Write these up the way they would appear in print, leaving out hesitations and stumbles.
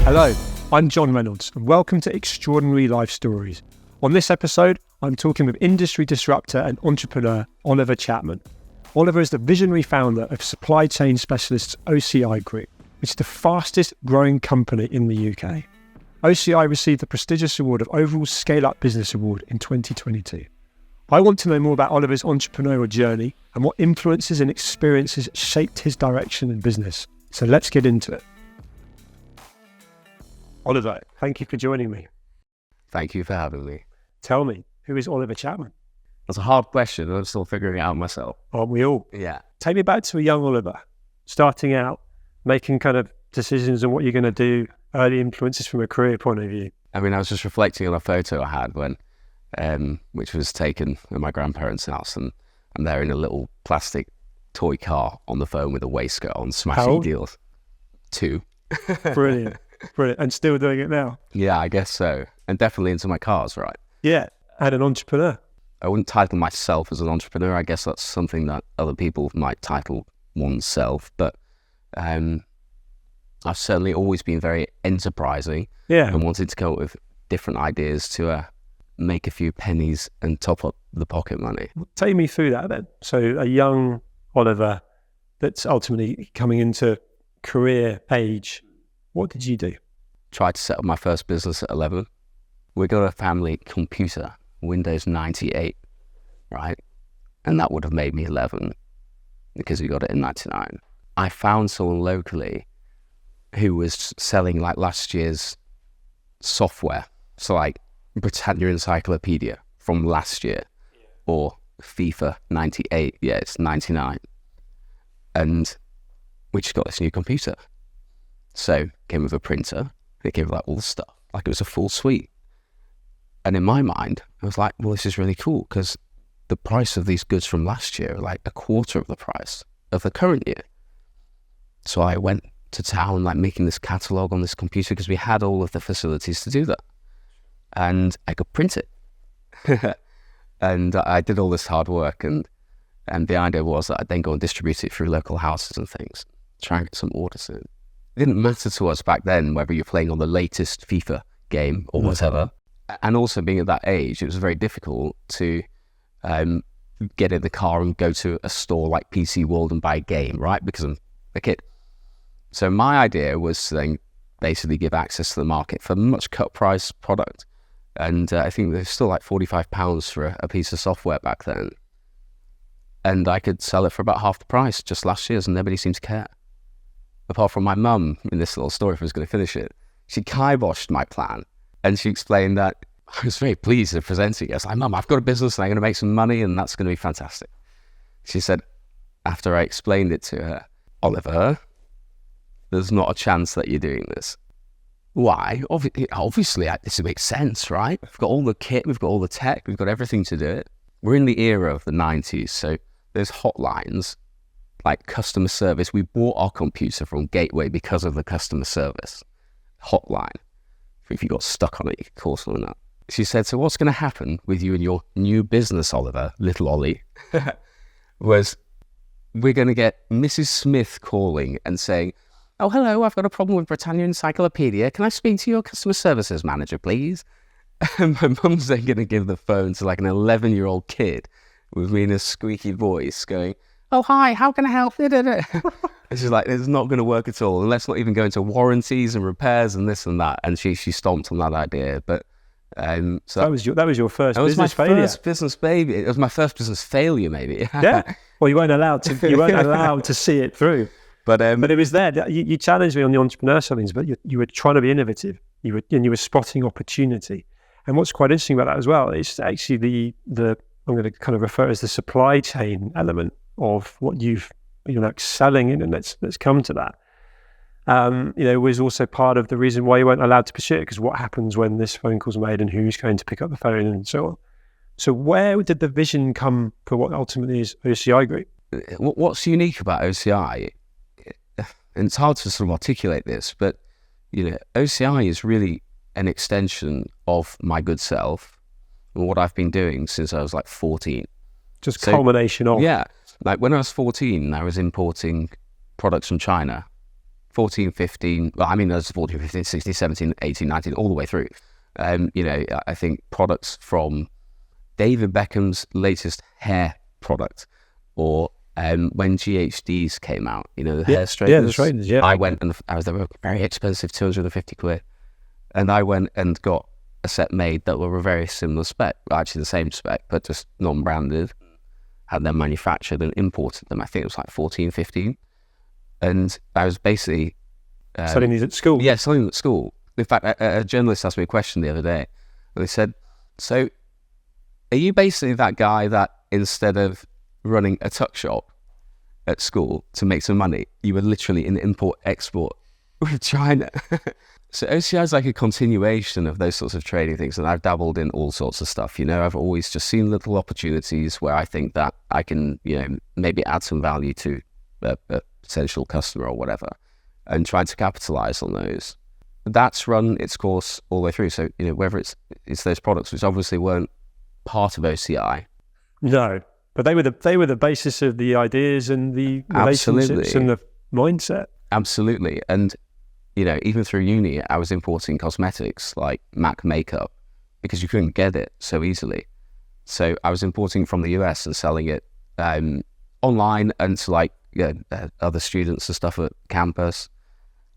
Hello, I'm John Reynolds and welcome to Extraordinary Life Stories. On this episode, I'm talking with industry disruptor and entrepreneur Oliver Chapman. Oliver is the visionary founder of supply chain specialists OCI Group, which is the fastest growing company in the UK. OCI received the prestigious award of Overall Scale-Up Business Award in 2022. I want to know more about Oliver's entrepreneurial journey and what influences and experiences shaped his direction in business. So let's get into it. Oliver, thank you for joining me. Thank you for having me. Tell me, who is Oliver Chapman? That's a hard question. I'm still figuring it out myself. Aren't we all? Yeah. Take me back to a young Oliver, starting out, making kind of decisions on what you're going to do, early influences from a career point of view. I mean, I was just reflecting on a photo I had which was taken at my grandparents' house, and I'm there in a little plastic toy car on the phone with a waistcoat on, smashing deals. 2. Brilliant. Brilliant. And still doing it now? Yeah, I guess so. And definitely into my cars, right? Yeah. And an entrepreneur. I wouldn't title myself as an entrepreneur. I guess that's something that other people might title oneself. But I've certainly always been very enterprising and wanted to come up with different ideas to make a few pennies and top up the pocket money. Take me through that then. So a young Oliver that's ultimately coming into career age, what did you do? Tried to set up my first business at 11. We got a family computer, Windows 98, right? And that would have made me 11 because we got it in 99. I found someone locally who was selling like last year's software. So like Britannia Encyclopedia from last year or FIFA 98. Yeah, it's 99. And we just got this new computer. So it came with a printer, it came with like all the stuff, like it was a full suite. And in my mind, I was like, well, this is really cool because the price of these goods from last year are like a quarter of the price of the current year. So I went to town, like making this catalog on this computer because we had all of the facilities to do that. And I could print it. And I did all this hard work, and the idea was that I'd then go and distribute it through local houses and things, try and get some orders in. It didn't matter to us back then whether you're playing on the latest FIFA game or whatever. And also being at that age, it was very difficult to get in the car and go to a store like PC World and buy a game, right? Because I'm a kid. So my idea was to then basically give access to the market for a much cut price product. And I think there's still like £45 for a piece of software back then. And I could sell it for about half the price just last year's, and nobody seemed to care. Apart from my mum, in this little story, if I was going to finish it, she kiboshed my plan. And she explained that I was very pleased at presenting it. I was like, Mum, I've got a business and I'm going to make some money and that's going to be fantastic. She said, after I explained it to her, Oliver, there's not a chance that you're doing this. Why? Obviously, this makes sense, right? We've got all the kit, we've got all the tech, we've got everything to do it. We're in the era of the 90s, so there's hotlines like customer service. We bought our computer from Gateway because of the customer service hotline. If you got stuck on it, you could call someone up. She said, so what's going to happen with you and your new business, Oliver, little Ollie, was we're going to get Mrs. Smith calling and saying, oh, hello, I've got a problem with Britannia Encyclopedia. Can I speak to your customer services manager, please? And my mum's then going to give the phone to like an 11-year-old kid with me in a squeaky voice going, oh, hi, how can I help? It's just like, it's not going to work at all. And let's not even go into warranties and repairs and this and that. And she stomped on that idea. But so that was your first business failure. That was my first business baby. It was my first business failure, maybe. Yeah. Well, you weren't allowed to see it through. But it was there. You challenged me on the entrepreneur side of things, but you were trying to be innovative. You were spotting opportunity. And what's quite interesting about that as well is actually the I'm going to kind of refer as the supply chain element of what you're excelling in, and let's come to that. Was also part of the reason why you weren't allowed to pursue it, because what happens when this phone call's made and who's going to pick up the phone and so on. So where did the vision come for what ultimately is OCI Group? What's unique about OCI, and it's hard to sort of articulate this, but OCI is really an extension of my good self and what I've been doing since I was like 14. Just culmination of. Yeah. Like when I was 14, I was importing products from China 14, 15, well, I mean, there's 14, 15, 16, 17, 18, 19, all the way through. You know, I think products from David Beckham's latest hair product, or when GHDs came out, you know, the hair straighteners. Yeah, the straighteners, yeah. I went and they were very expensive, 250 quid. And I went and got a set made that were a very similar spec, actually the same spec, but just non-branded, had them manufactured and imported them. I think it was like 14, 15. And I was basically... selling these at school? Yeah, selling them at school. In fact, a journalist asked me a question the other day, and they said, so are you basically that guy that instead of running a tuck shop at school to make some money, you were literally in import-export with China? So OCI is like a continuation of those sorts of trading things, and I've dabbled in all sorts of stuff. You know, I've always just seen little opportunities where I think that I can, you know, maybe add some value to a potential customer or whatever, and trying to capitalize on those. That's run its course all the way through. So, you know, whether it's those products which obviously weren't part of OCI. No, but they were the basis of the ideas and the relationships and the mindset. Absolutely. And, you know, even through uni, I was importing cosmetics like MAC makeup because you couldn't get it so easily. So I was importing from the US and selling it online and to like other students and stuff at campus.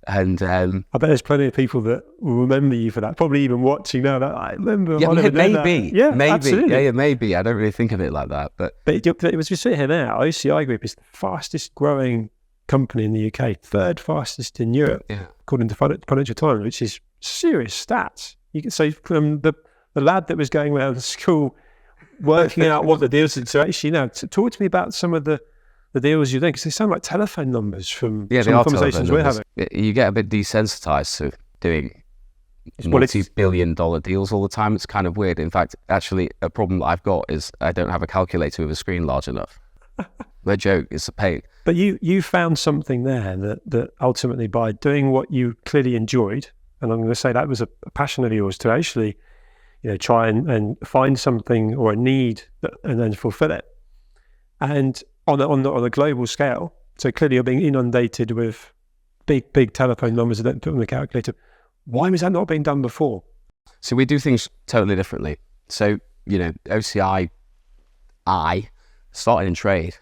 And I bet there's plenty of people that will remember you for that, probably even watching now. That I remember. Yeah, maybe. Yeah, maybe. Absolutely. Yeah, maybe. I don't really think of it like that, but as we sit here now, OCI Group is the fastest growing company in the UK, third fastest in Europe, according to Financial Times, which is serious stats. You can say from the lad that was going around school working out what the deals are. So actually, talk to me about some of the deals you're doing, because they sound like telephone numbers from some of the conversations we're having. You get a bit desensitized to doing multi-billion-dollar deals all the time. It's kind of weird. In fact, actually, a problem that I've got is I don't have a calculator with a screen large enough. No joke, it's a pain. But you found something there that ultimately, by doing what you clearly enjoyed, and I'm going to say that was a passion of yours, to actually, you know, try and find something or a need and then fulfill it. And on a global scale, so clearly you're being inundated with big telephone numbers that don't put on the calculator. Why was that not being done before? So we do things totally differently. So, you know, OCI, I started in trade.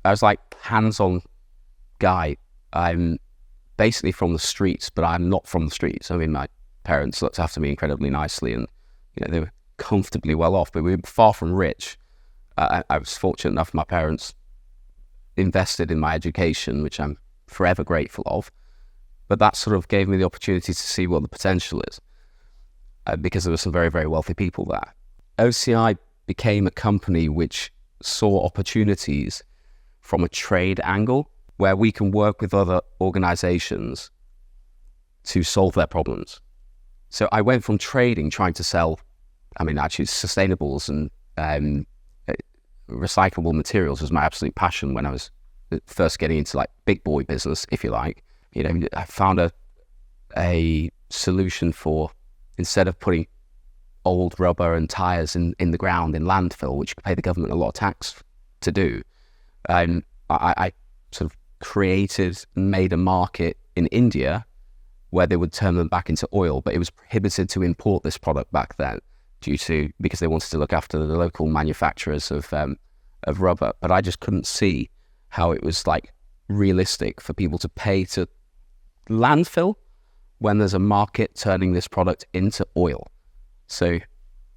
I was like hands-on guy. I'm basically from the streets, but I'm not from the streets. I mean, my parents looked after me incredibly nicely, and you know, they were comfortably well off, but we were far from rich. I was fortunate enough, my parents invested in my education, which I'm forever grateful of. But that sort of gave me the opportunity to see what the potential is, because there were some very, very wealthy people there. OCI became a company which saw opportunities from a trade angle, where we can work with other organizations to solve their problems. So I went from trading, trying to sell, actually sustainables and recyclable materials was my absolute passion when I was first getting into like big boy business, if you like. You know, I found a solution for, instead of putting old rubber and tires in the ground in landfill, which pay the government a lot of tax to do, I sort of created and made a market in India where they would turn them back into oil, but it was prohibited to import this product back then because they wanted to look after the local manufacturers of rubber. But I just couldn't see how it was like realistic for people to pay to landfill when there's a market turning this product into oil. So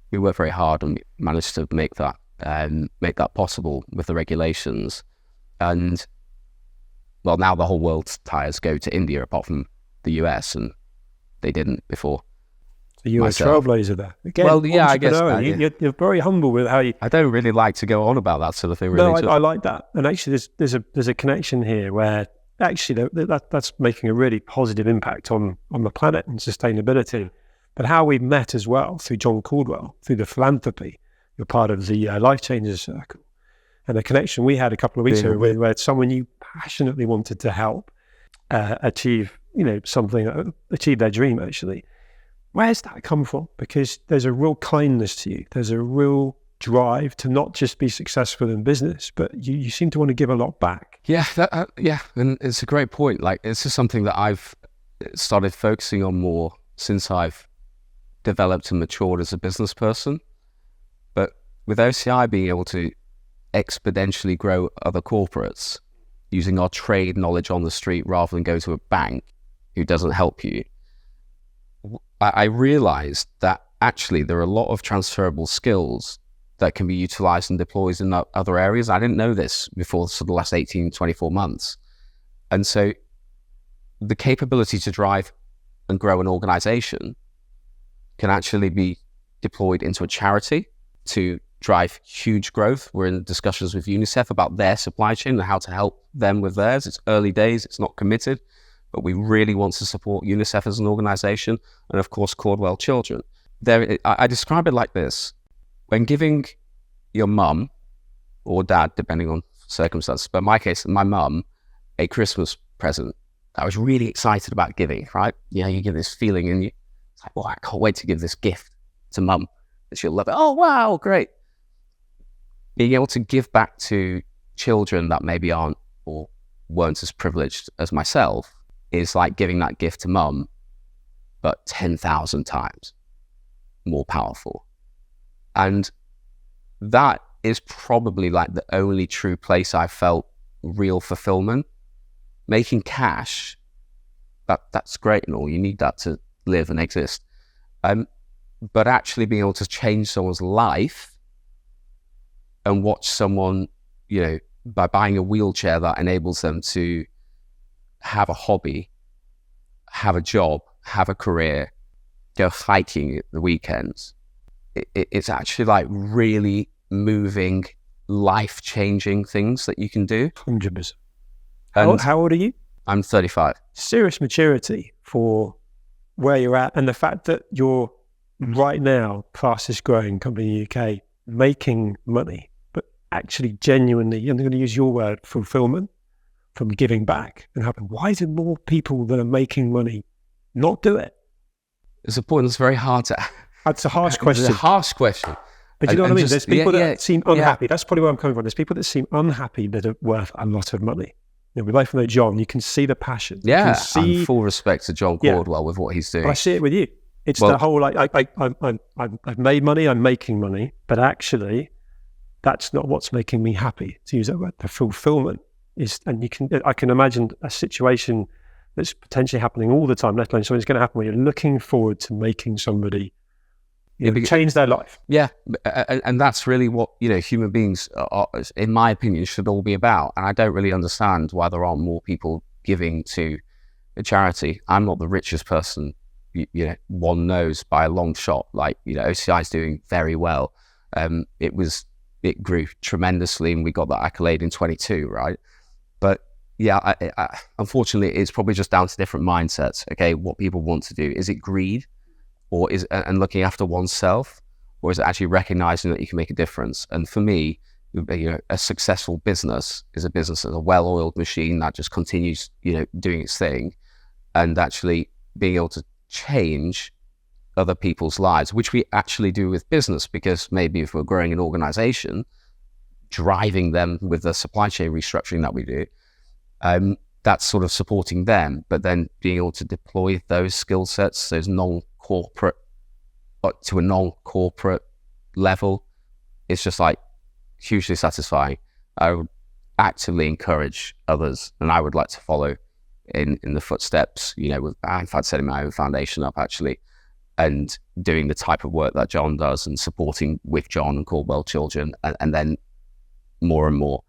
we worked very hard and managed to make that possible with the regulations. And well, now the whole world's tires go to India apart from the US, and they didn't before. So you were a trailblazer there. Again, well, yeah, I guess. You're very humble with how you... I don't really like to go on about that sort of thing. Really. No, I like that. And actually, there's a connection here where actually that's making a really positive impact on the planet and sustainability. But how we've met as well through John Caldwell, through the philanthropy. You're part of the Life Changers Circle. And the connection we had a couple of weeks ago where someone you passionately wanted to help achieve, something, achieve their dream, actually. Where's that come from? Because there's a real kindness to you. There's a real drive to not just be successful in business, but you seem to want to give a lot back. Yeah, and it's a great point. Like, it's just something that I've started focusing on more since I've developed and matured as a business person. But with OCI being able to exponentially grow other corporates using our trade knowledge on the street rather than go to a bank who doesn't help you, I realized that actually there are a lot of transferable skills that can be utilized and deployed in other areas. I didn't know this before for the last 18, 24 months. And so the capability to drive and grow an organization can actually be deployed into a charity to drive huge growth. We're in discussions with UNICEF about their supply chain and how to help them with theirs. It's early days, it's not committed, but we really want to support UNICEF as an organization, and of course Cordwell Children. I describe it like this: when giving your mum or dad, depending on circumstances, but in my case, my mum, a Christmas present, I was really excited about giving, right? You know, you get this feeling and it's like, oh, I can't wait to give this gift to mum and she'll love it. Oh, wow, great. Being able to give back to children that maybe aren't or weren't as privileged as myself is like giving that gift to mum, but 10,000 times more powerful. And that is probably like the only true place I felt real fulfillment. Making cash, that's great and all, you need that to live and exist. But actually being able to change someone's life and watch someone, you know, by buying a wheelchair that enables them to have a hobby, have a job, have a career, go hiking at the weekends. It's actually like really moving, life-changing things that you can do. 100%. How old are you? I'm 35. Serious maturity for where you're at, and the fact that you're right now fastest growing company in the UK, making money, but actually genuinely, I'm going to use your word, fulfillment from giving back and helping. Why do more people that are making money not do it? It's a point that's very hard to... That's a harsh question. It's a harsh question. But you know what I mean? There's people that seem unhappy. That's probably where I'm coming from. There's people that seem unhappy that are worth a lot of money. You know, we both know John. You can see the passion. Yeah, and full respect to John Cordwell with what he's doing. But I see it with you. It's the whole, I've made money, I'm making money, but actually that's not what's making me happy, to use that word. The fulfillment is, and I can imagine a situation that's potentially happening all the time, let alone something's going to happen where you're looking forward to making somebody change their life. Yeah, and that's really what, you know, human beings, are, in my opinion, should all be about. And I don't really understand why there aren't more people giving to a charity. I'm not the richest person, you know, one knows by a long shot. Like, you know, OCI is doing very well. It grew tremendously, and we got that accolade in 22, right? But yeah, I unfortunately, it's probably just down to different mindsets. Okay, what people want to do. Is it greed? Or is and looking after oneself, or is it actually recognizing that you can make a difference? And for me, you know, a successful business is a business as a well-oiled machine that just continues, you know, doing its thing, and actually being able to change other people's lives, which we actually do with business, because maybe if we're growing an organization, driving them with the supply chain restructuring that we do, that's sort of supporting them, but then being able to deploy those skill sets, those non-corporate, to a non-corporate level, it's just like hugely satisfying. I would actively encourage others, and I would like to follow in the footsteps, you know, with, in fact, setting my own foundation up actually, and doing the type of work that John does, and supporting with John and Caldwell Children, and then more and more.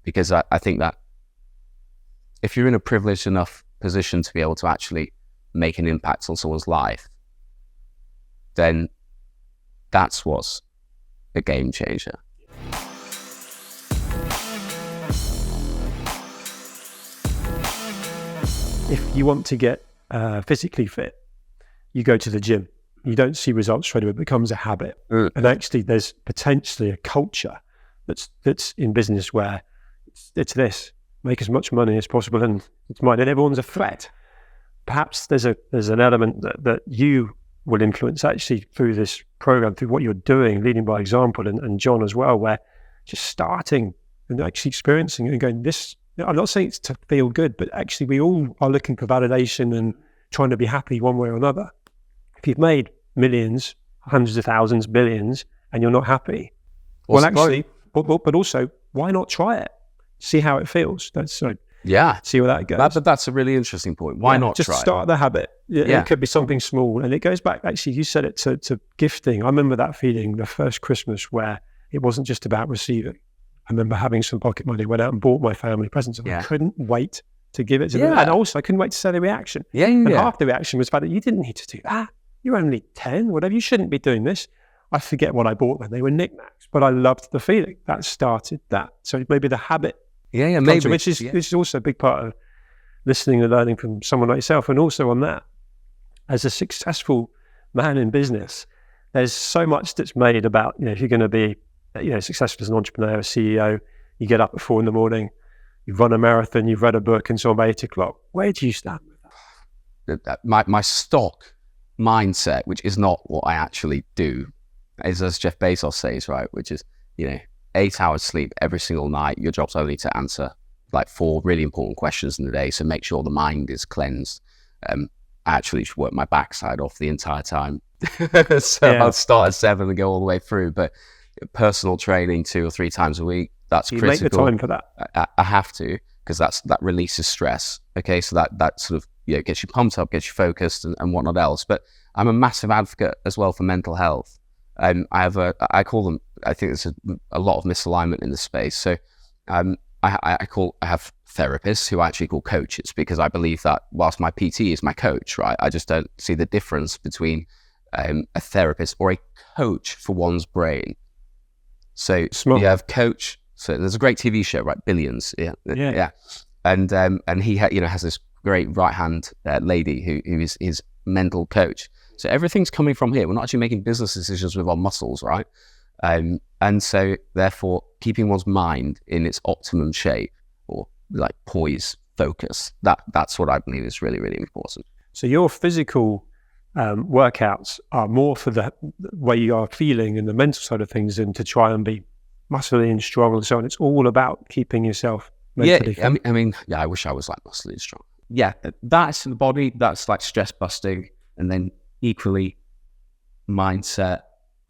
Because I think that if you're in a privileged enough position to be able to actually make an impact on someone's life, then that's what's a game changer. If you want to get physically fit, you go to the gym. You don't see results straight away. It becomes a habit. And actually, there's potentially a culture that's in business where it's this: make as much money as possible, and it's mine, and everyone's a threat. Perhaps there's an element that you will influence actually through this program, through what you're doing, leading by example, and John as well, where just starting and actually experiencing it and going, this, I'm not saying it's to feel good, but actually we all are looking for validation and trying to be happy one way or another. If you've made millions, hundreds of thousands, billions, and you're not happy, but also, why not try it? See how it feels. See where that goes. That's a really interesting point. Why not just try start the habit? It could be something small, and it goes back. Actually, you said it to gifting. I remember that feeling the first Christmas where it wasn't just about receiving. I remember having some pocket money, went out and bought my family presents, and I couldn't wait to give it to them. And also, I couldn't wait to see the reaction. And half the reaction was the fact that you didn't need to do that. You're only 10, whatever. You shouldn't be doing this. I forget what I bought then. They were knickknacks, but I loved the feeling. That started that. So maybe the habit. Maybe. Which is also a big part of listening and learning from someone like yourself. And also on that, as a successful man in business, there's so much that's made about, if you're going to be, successful as an entrepreneur, a CEO, you get up at 4 a.m, you've run a marathon, you've read a book, and so on by 8 o'clock. Where do you stand with that? My stock mindset, which is not what I actually do, is as Jeff Bezos says, right, which is, 8 hours sleep every single night. Your job's only to answer like 4 really important questions in the day. So make sure the mind is cleansed. I actually should work my backside off the entire time. I'll start at 7 and go all the way through. But personal training 2 or 3 times a week, that's critical. You make the time for that. I have to, because that releases stress. Okay, so that sort of gets you pumped up, gets you focused, and whatnot else. But I'm a massive advocate as well for mental health. I call them, I think there's a lot of misalignment in this space. So I have therapists who I actually call coaches, because I believe that whilst my PT is my coach, right, I just don't see the difference between a therapist or a coach for one's brain. So you have coach. So there's a great TV show, right? Billions. Yeah. And he has this great right hand lady who is his mental coach. So everything's coming from here. We're not actually making business decisions with our muscles, right? And so therefore keeping one's mind in its optimum shape, or like poise, focus, that's what I believe is really, really important. So your physical workouts are more for the way you are feeling and the mental side of things, and to try and be muscly and strong and so on. It's all about keeping yourself mentally fit. I wish I was like muscly and strong. Yeah, that's the body, that's like stress busting, and then equally mindset.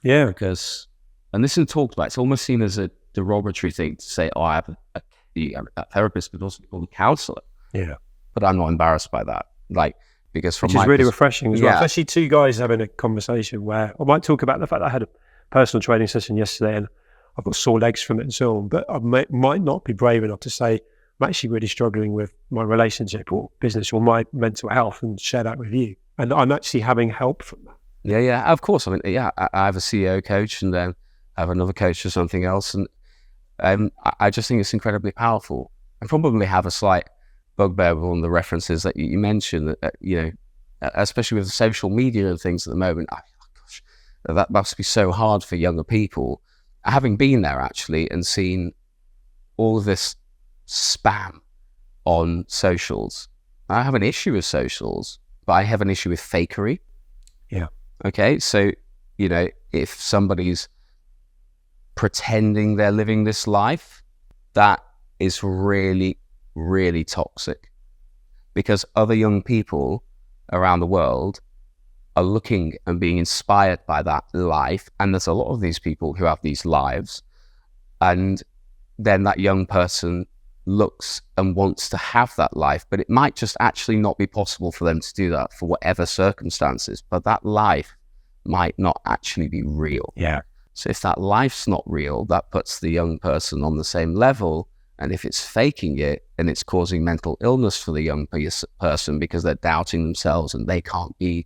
Yeah. Because, and this is talked about, it's almost seen as a derogatory thing to say, I have a therapist, but also called a counselor. Yeah. But I'm not embarrassed by that. Because from which is really refreshing as well. Especially 2 guys having a conversation where I might talk about the fact that I had a personal training session yesterday and I've got sore legs from it and so on, but I might not be brave enough to say I'm actually really struggling with my relationship or business or my mental health, and share that with you. And I'm actually having help from that. Yeah, of course. I have a CEO coach, and then I have another coach for something else. And I just think it's incredibly powerful. I probably have a slight bugbear with one of the references that you mentioned, especially with social media and things at the moment. Gosh, that must be so hard for younger people. Having been there actually and seen all of this spam on socials, I have an issue with socials, but I have an issue with fakery. Yeah. Okay. So, if somebody's pretending they're living this life, that is really, really toxic, because other young people around the world are looking and being inspired by that life. And there's a lot of these people who have these lives, and then that young person looks and wants to have that life, but it might just actually not be possible for them to do that for whatever circumstances, but that life might not actually be real. Yeah. So if that life's not real, that puts the young person on the same level. And if it's faking it, and it's causing mental illness for the young person because they're doubting themselves and they can't be,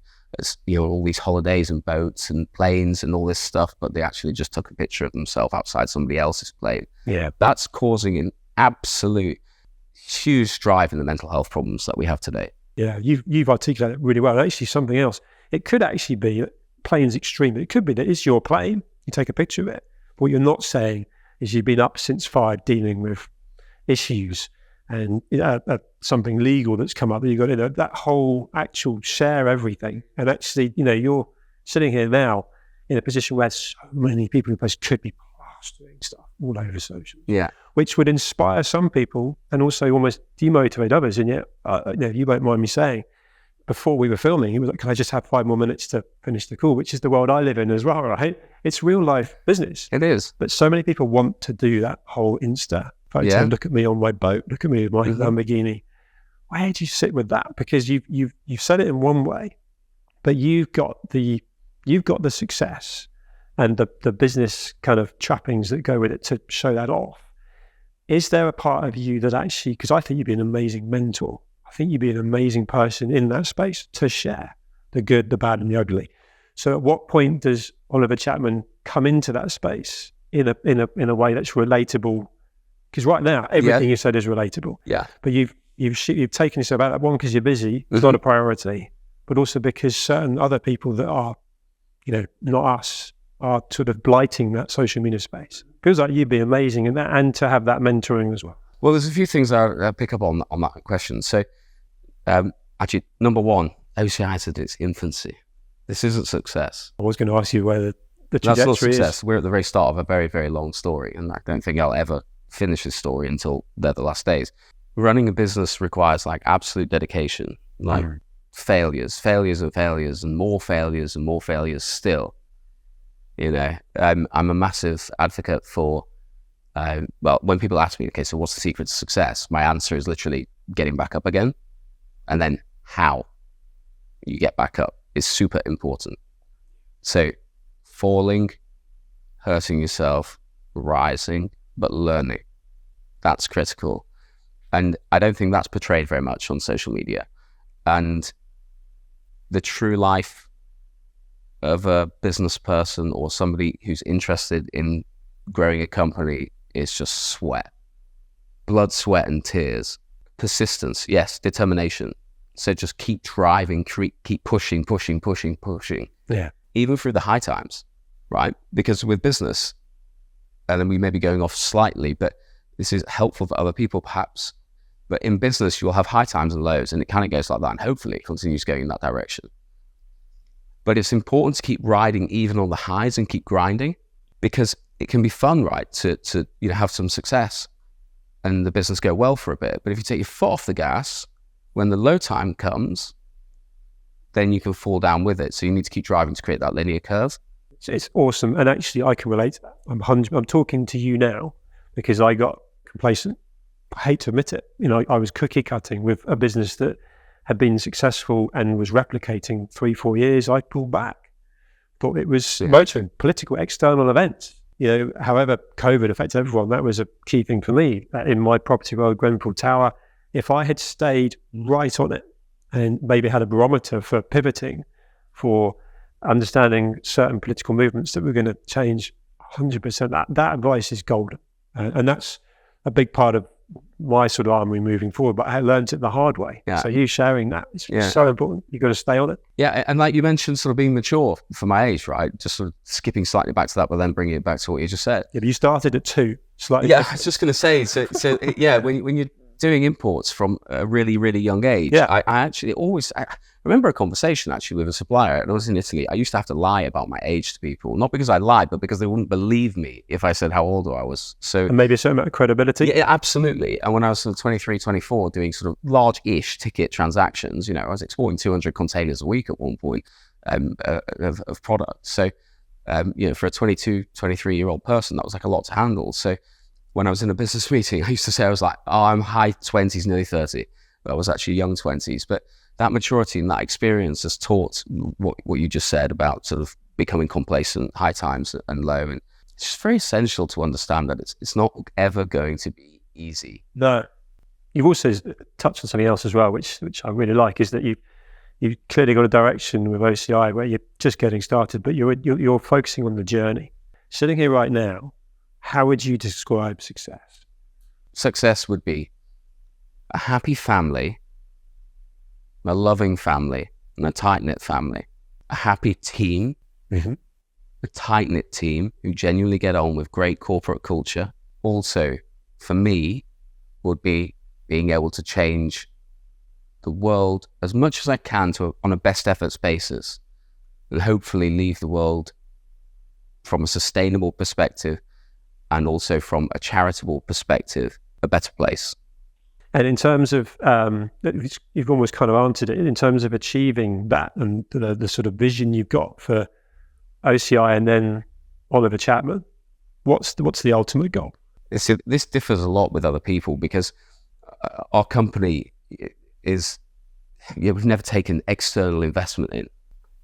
all these holidays and boats and planes and all this stuff, but they actually just took a picture of themselves outside somebody else's plane. Yeah. That's causing an absolute huge drive in the mental health problems that we have today. Yeah, you've articulated it really well. And actually something else, it could actually be plane's extreme. It could be that it's your plane, you take a picture of it. But what you're not saying is you've been up since 5 dealing with issues and something legal that's come up that you've got that whole actual share everything, and actually you're sitting here now in a position where so many people in place could be plastering stuff all over social, which would inspire some people and also almost demotivate others. And yet, you won't mind me saying, before we were filming, he was like, "Can I just have 5 more minutes to finish the call?" Which is the world I live in as well, right? It's real life business. It is. But so many people want to do that whole Insta photo. Look at me on my boat. Look at me with my Lamborghini. Where do you sit with that? Because you've said it in one way, but you've got the success and the business kind of trappings that go with it to show that off. Is there a part of you that actually, because I think you'd be an amazing mentor, I think you'd be an amazing person in that space to share the good, the bad, and the ugly. So at what point does Oliver Chapman come into that space in a way that's relatable? Because right now, everything you said is relatable. Yeah. But you've taken yourself out of that one because you're busy. It's not a priority. But also because certain other people that are, not us, are sort of blighting that social media space. Feels like you'd be amazing in that, and to have that mentoring as well. Well, there's a few things I pick up on that question. So, actually, number one, OCI is at its infancy. This isn't success. I was going to ask you where the trajectory That's not success. is. We're at the very start of a very, very long story, and I don't think I'll ever finish this story until they're the last days. Running a business requires absolute dedication, failures and more failures still. I'm a massive advocate for, when people ask me, okay, so what's the secret to success? My answer is literally getting back up again. And then how you get back up is super important. So falling, hurting yourself, rising, but learning, that's critical. And I don't think that's portrayed very much on social media. And the true life of a business person or somebody who's interested in growing a company is just sweat, blood, sweat, and tears. Persistence, yes, determination. So just keep driving, keep pushing. Yeah. Even through the high times, right? Because with business, and then we may be going off slightly, but this is helpful for other people perhaps. But in business, you'll have high times and lows, and it kind of goes like that, and hopefully it continues going in that direction. But it's important to keep riding even on the highs and keep grinding, because it can be fun, right, to have some success and the business go well for a bit. But if you take your foot off the gas, when the low time comes, then you can fall down with it. So you need to keep driving to create that linear curve. It's awesome. And actually, I can relate to that. I'm talking to you now because I got complacent. I hate to admit it. I was cookie cutting with a business that had been successful and was replicating 3-4 years. I pulled back. Thought it was motoring, political, external events. However COVID affected everyone, that was a key thing for me. In my property world, Grenfell Tower, if I had stayed right on it and maybe had a barometer for pivoting, for understanding certain political movements that were going to change 100%, that advice is golden. And that's a big part of my sort of armory moving forward, but I learned it the hard way. So you sharing that is so important. You've got to stay on it. Yeah, and like you mentioned, sort of being mature for my age, right? Just sort of skipping slightly back to that, but then bringing it back to what you just said. Yeah, but you started at 2, slightly Yeah, different. I was just going to say, so yeah, when you're doing imports from a really, really young age, I actually I remember a conversation actually with a supplier, and I was in Italy. I used to have to lie about my age to people, not because I lied, but because they wouldn't believe me if I said how old I was. So, and maybe a certain amount of credibility. Yeah, absolutely. And when I was sort of 23, 24, doing sort of large-ish ticket transactions, I was exporting 200 containers a week at one point of product. So, for a 22, 23-year-old person, that was like a lot to handle. So when I was in a business meeting, I used to say, I was like, I'm high 20s, nearly 30. But I was actually young 20s. But that maturity and that experience has taught what you just said about sort of becoming complacent, high times and low. And it's just very essential to understand that it's not ever going to be easy. No. You've also touched on something else as well, which I really like, is that you've clearly got a direction with OCI where you're just getting started, but you're focusing on the journey. Sitting here right now, how would you describe success? Success would be a happy family, a loving family, and a tight-knit family. A happy team, a tight-knit team who genuinely get on with great corporate culture. Also, for me, would be being able to change the world as much as I can on a best efforts basis. and hopefully leave the world from a sustainable perspective and also from a charitable perspective a better place. And in terms of, you've almost kind of answered it, in terms of achieving that and the sort of vision you've got for OCI and then Oliver Chapman, what's the ultimate goal? This differs a lot with other people because our company we've never taken external investment in,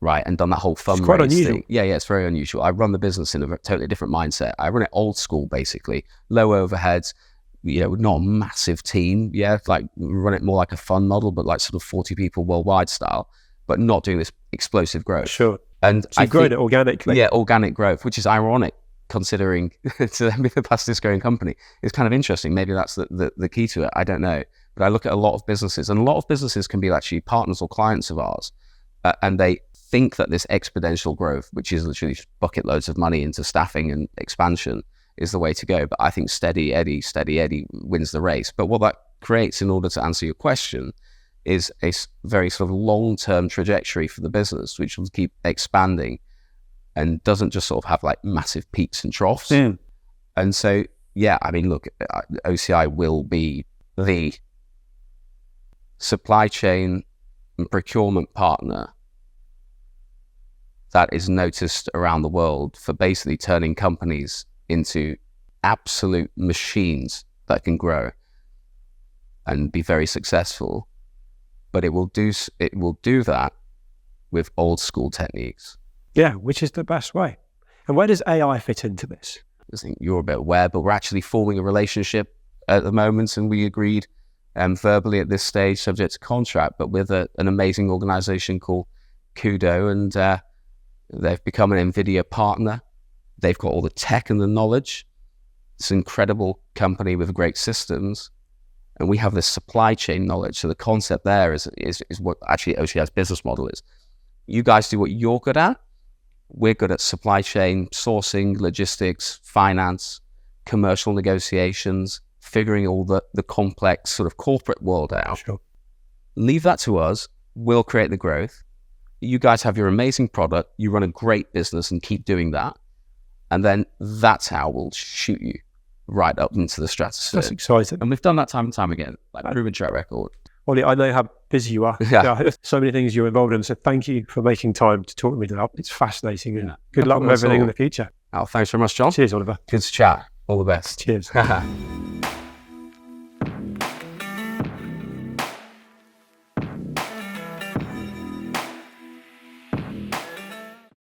right, and done that whole fundraising. It's quite unusual. Thing. Yeah, it's very unusual. I run the business in a totally different mindset. I run it old school, basically, low overheads, not a massive team. Yeah, like run it more like a fund model, but like sort of 40 people worldwide style, but not doing this explosive growth. Sure. And so you grown it organically. Yeah, organic growth, which is ironic considering to be the fastest growing company. It's kind of interesting. Maybe that's the key to it. I don't know. But I look at a lot of businesses, and a lot of businesses can be actually partners or clients of ours, and they think that this exponential growth, which is literally bucket loads of money into staffing and expansion, is the way to go. But I think steady Eddie wins the race. But what that creates, in order to answer your question, is a very sort of long-term trajectory for the business, which will keep expanding and doesn't just sort of have like massive peaks and troughs. Mm. And so, yeah, I mean, look, OCI will be the supply chain and procurement partner that is noticed around the world for basically turning companies into absolute machines that can grow and be very successful. But it will do that with old school techniques. Yeah, which is the best way. And where does AI fit into this? I think you're a bit aware, but we're actually forming a relationship at the moment, and we agreed verbally at this stage, subject to contract, but with an amazing organization called Kudo, and they've become an NVIDIA partner. They've got all the tech and the knowledge. It's an incredible company with great systems. And we have this supply chain knowledge. So the concept there is what actually OCI's business model is. You guys do what you're good at. We're good at supply chain, sourcing, logistics, finance, commercial negotiations, figuring all the complex sort of corporate world out. Sure. Leave that to us. We'll create the growth. You guys have your amazing product. You run a great business and keep doing that. And then that's how we'll shoot you right up into the stratosphere. That's exciting. And we've done that time and time again, like proven track record. Ollie, I know how busy you are. Yeah. So many things you're involved in. So thank you for making time to talk to me today. It's fascinating. And good luck with everything in the future. Oh, thanks very much, John. Cheers, Oliver. Good to chat. All the best. Cheers.